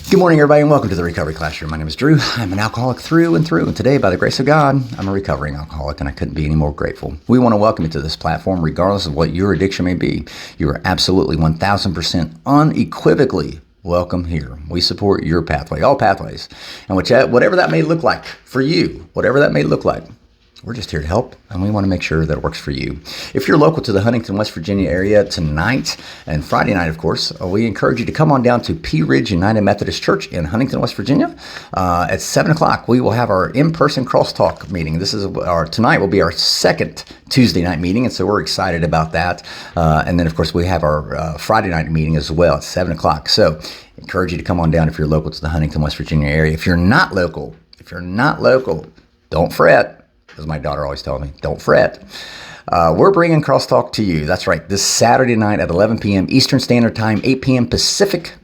Good morning, everybody, and welcome to the Recovery Classroom. My name is Drew. I'm an alcoholic through and through, and today, by the grace of God, I'm a recovering alcoholic, and I couldn't be any more grateful. We want to welcome you to this platform, regardless of what your addiction may be. You are absolutely 1,000% unequivocally welcome here. We support your pathway, all pathways, and whatever that may look like for you, whatever that may look like. We're just here to help, and we want to make sure that it works for you. If you're local to the Huntington, West Virginia area tonight and Friday night, of course, we encourage you to come on down to Pea Ridge United Methodist Church in Huntington, West Virginia. At 7 o'clock, we will have our in-person crosstalk meeting. Tonight will be our second Tuesday night meeting, and so we're excited about that. And then, of course, we have our Friday night meeting as well at 7 o'clock. So encourage you to come on down if you're local to the Huntington, West Virginia area. If you're not local, don't fret. As my daughter always tells me, don't fret. We're bringing Crosstalk to you. That's right. This Saturday night at 11 p.m. Eastern Standard Time, 8 p.m. Pacific,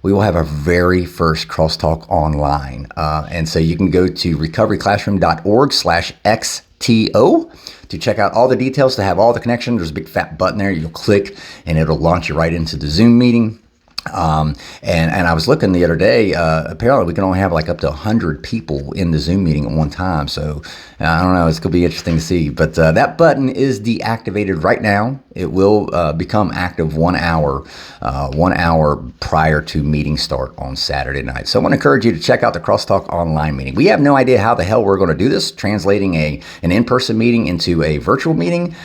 we will have our very first Crosstalk online. And so you can go to recoveryclassroom.org/XTO to check out all the details, to have all the connection. There's a big fat button there. You'll click and it'll launch you right into the Zoom meeting. And I was looking the other day, apparently we can only have like up to 100 people in the Zoom meeting at one time. So I don't know, it's going to be interesting to see, but, that button is deactivated right now. It will, become active 1 hour prior to meeting start on Saturday night. So I want to encourage you to check out the Crosstalk online meeting. We have no idea how the hell we're going to do this, translating an in-person meeting into a virtual meeting.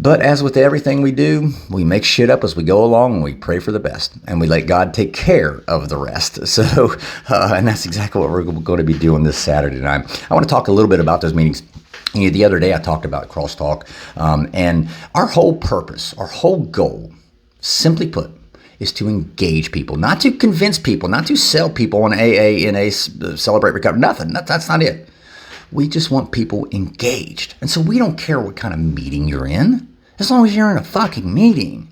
But as with everything we do, we make shit up as we go along, and we pray for the best, and we let God take care of the rest. So, and that's exactly what we're going to be doing this Saturday night. I want to talk a little bit about those meetings. The other day I talked about Crosstalk, and our whole purpose, our whole goal, simply put, is to engage people, not to convince people, not to sell people on AA, NA, Celebrate Recovery, nothing. That's not it. We just want people engaged. And so we don't care what kind of meeting you're in, as long as you're in a fucking meeting.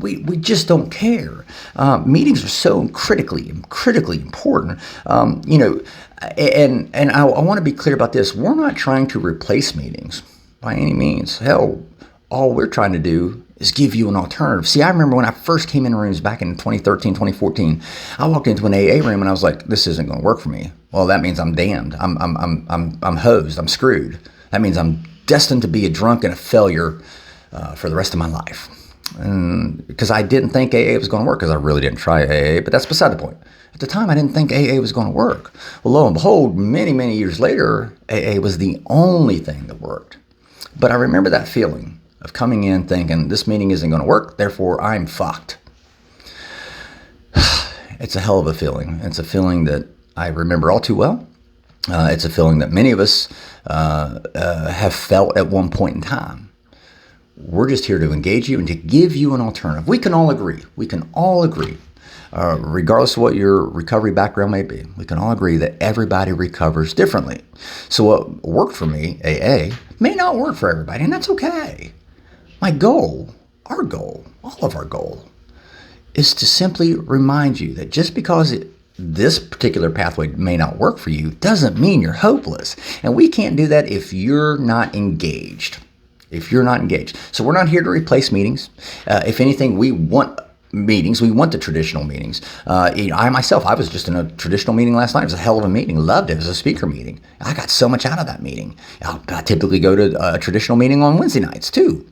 We just don't care. Meetings are so critically important. And I want to be clear about this. We're not trying to replace meetings by any means. Hell, all we're trying to do is give you an alternative. See, I remember when I first came in rooms back in 2013, 2014, I walked into an AA room and I was like, this isn't going to work for me. Well, that means I'm damned. I'm hosed. I'm screwed. That means I'm destined to be a drunk and a failure for the rest of my life. Because I didn't think AA was going to work, because I really didn't try AA, but that's beside the point. At the time, I didn't think AA was going to work. Well, lo and behold, many, many years later, AA was the only thing that worked. But I remember that feeling of coming in thinking, this meeting isn't going to work, therefore I'm fucked. It's a hell of a feeling. It's a feeling that I remember all too well. It's a feeling that many of us have felt at one point in time. We're just here to engage you and to give you an alternative. We can all agree. Regardless of what your recovery background may be, we can all agree that everybody recovers differently. So what worked for me, AA, may not work for everybody, and that's okay. My goal, all of our goal, is to simply remind you that just because this particular pathway may not work for you doesn't mean you're hopeless. And we can't do that if you're not engaged. So we're not here to replace meetings. If anything, we want meetings. We want the traditional meetings. I myself, I was just in a traditional meeting last night. It was a hell of a meeting. Loved it. It was a speaker meeting. I got so much out of that meeting. I typically go to a traditional meeting on Wednesday nights too.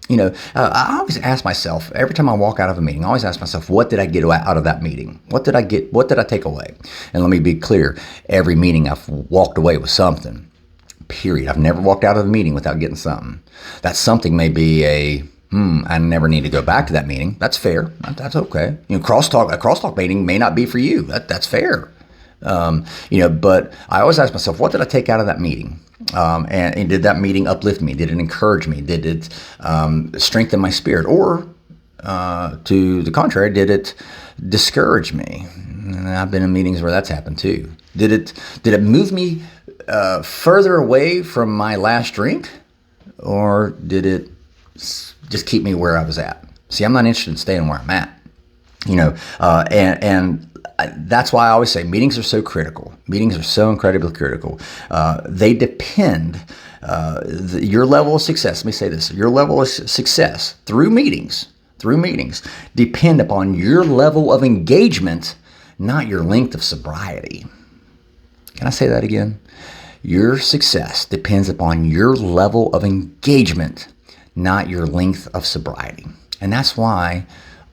I always ask myself, every time I walk out of a meeting, I always ask myself, what did I get out of that meeting? What did I get? What did I take away? And let me be clear, every meeting I've walked away with something, period. I've never walked out of a meeting without getting something. That something may be I never need to go back to that meeting. That's fair. That's okay. A crosstalk meeting may not be for you. That's fair. But I always ask myself, what did I take out of that meeting? And did that meeting uplift me? Did it encourage me? Did it strengthen my spirit? Or to the contrary, did it discourage me? And I've been in meetings where that's happened too. Did it move me further away from my last drink? Or did it just keep me where I was at? See, I'm not interested in staying where I'm at. And that's why I always say meetings are so critical. Meetings are so incredibly critical. They depend, your level of success, let me say this, your level of success through meetings depend upon your level of engagement not your length of sobriety. Can I say that again? Your success depends upon your level of engagement, not your length of sobriety. And that's why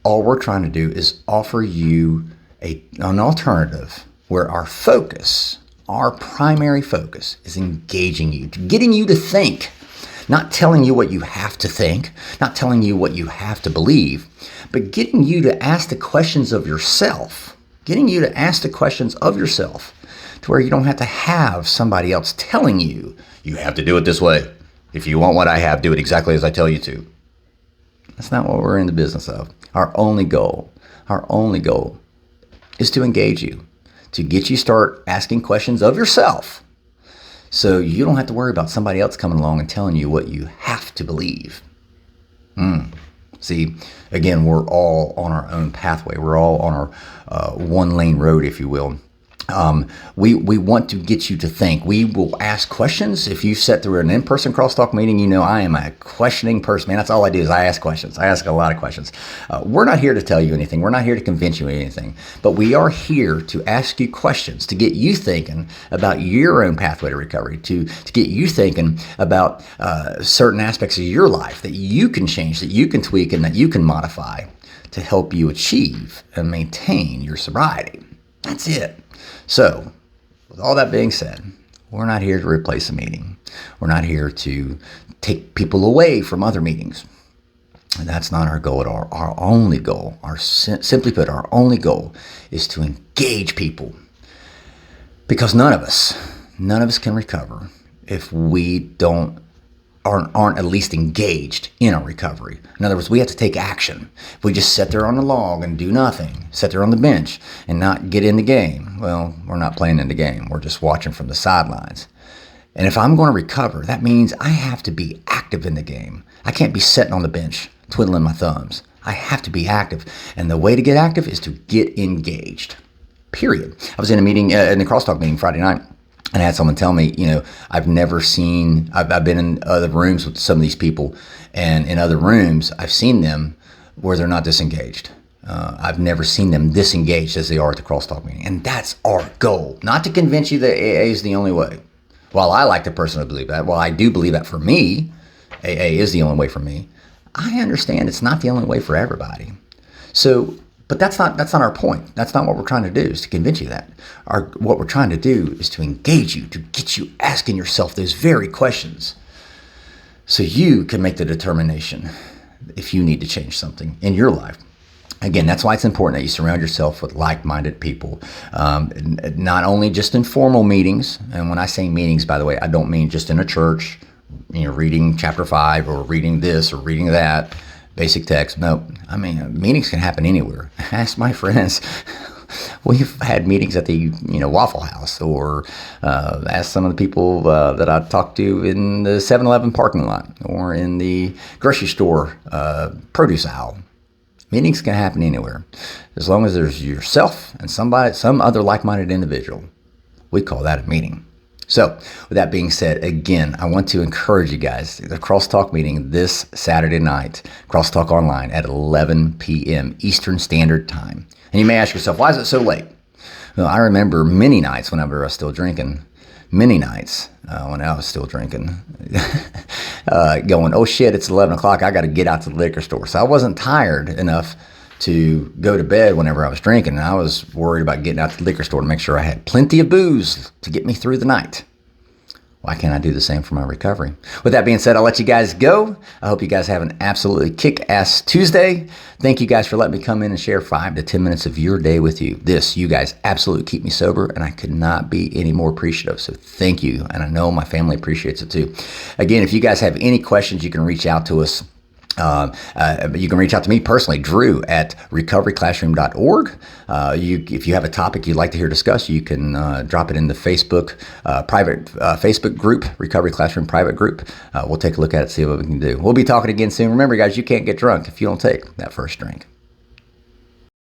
all we're trying to do is offer you an alternative where our focus, our primary focus, is engaging you, getting you to think, not telling you what you have to think, not telling you what you have to believe, but getting you to ask the questions of yourself, to where you don't have to have somebody else telling you, you have to do it this way. If you want what I have, do it exactly as I tell you to. That's not what we're in the business of. Our only goal is to engage you, to get you start asking questions of yourself so you don't have to worry about somebody else coming along and telling you what you have to believe. See, again, we're all on our own pathway. We're all on our one-lane road, if you will. We want to get you to think. We will ask questions. If you've sat through an in-person crosstalk meeting, you know I am a questioning person. Man, that's all I do is I ask questions. I ask a lot of questions. We're not here to tell you anything. We're not here to convince you of anything. But we are here to ask you questions, to get you thinking about your own pathway to recovery, to get you thinking about certain aspects of your life that you can change, that you can tweak, and that you can modify to help you achieve and maintain your sobriety. That's it. So, with all that being said, we're not here to replace a meeting. We're not here to take people away from other meetings. And that's not our goal at all. Our only goal, simply put, our only goal is to engage people. Because none of us can recover if we aren't at least engaged in our recovery. In other words, we have to take action. If we just sit there on the log and do nothing, sit there on the bench and not get in the game, well, we're not playing in the game. We're just watching from the sidelines. And if I'm going to recover, that means I have to be active in the game. I can't be sitting on the bench twiddling my thumbs. I have to be active. And the way to get active is to get engaged. Period. I was in a meeting, in the crosstalk meeting Friday night, and I had someone tell me, I've been in other rooms with some of these people, and in other rooms, I've seen them where they're not disengaged. I've never seen them disengaged as they are at the crosstalk meeting. And that's our goal. Not to convince you that AA is the only way. While I like to personally believe that, while I do believe that for me, AA is the only way for me, I understand it's not the only way for everybody. So, but that's not our point. That's not what we're trying to do, is to convince you that. What we're trying to do is to engage you, to get you asking yourself those very questions so you can make the determination if you need to change something in your life. Again, that's why it's important that you surround yourself with like-minded people, not only just in formal meetings. And when I say meetings, by the way, I don't mean just in a church, reading chapter 5 or reading this or reading that. Basic text. No, I mean, meetings can happen anywhere. Ask my friends. We've had meetings at the, Waffle House, or ask some of the people that I talked to in the 7-Eleven parking lot or in the grocery store produce aisle. Meetings can happen anywhere. As long as there's yourself and some other like-minded individual. We call that a meeting. So, with that being said, again, I want to encourage you guys, the Crosstalk meeting this Saturday night, Crosstalk Online at 11 p.m. Eastern Standard Time. And you may ask yourself, why is it so late? Well, I remember many nights whenever I was still drinking, going, oh shit, it's 11 o'clock, I got to get out to the liquor store. So I wasn't tired enough to go to bed whenever I was drinking. And I was worried about getting out to the liquor store to make sure I had plenty of booze to get me through the night. Why can't I do the same for my recovery? With that being said, I'll let you guys go. I hope you guys have an absolutely kick-ass Tuesday. Thank you guys for letting me come in and share 5 to 10 minutes of your day with you. You guys absolutely keep me sober, and I could not be any more appreciative. So thank you, and I know my family appreciates it too. Again, if you guys have any questions, you can reach out to us. You can reach out to me personally, Drew at recoveryclassroom.org. If you have a topic you'd like to hear discussed, you can drop it in the Facebook private Facebook group, Recovery Classroom private group. We'll take a look at it, see what we can do. We'll be talking again soon. Remember, guys, you can't get drunk if you don't take that first drink.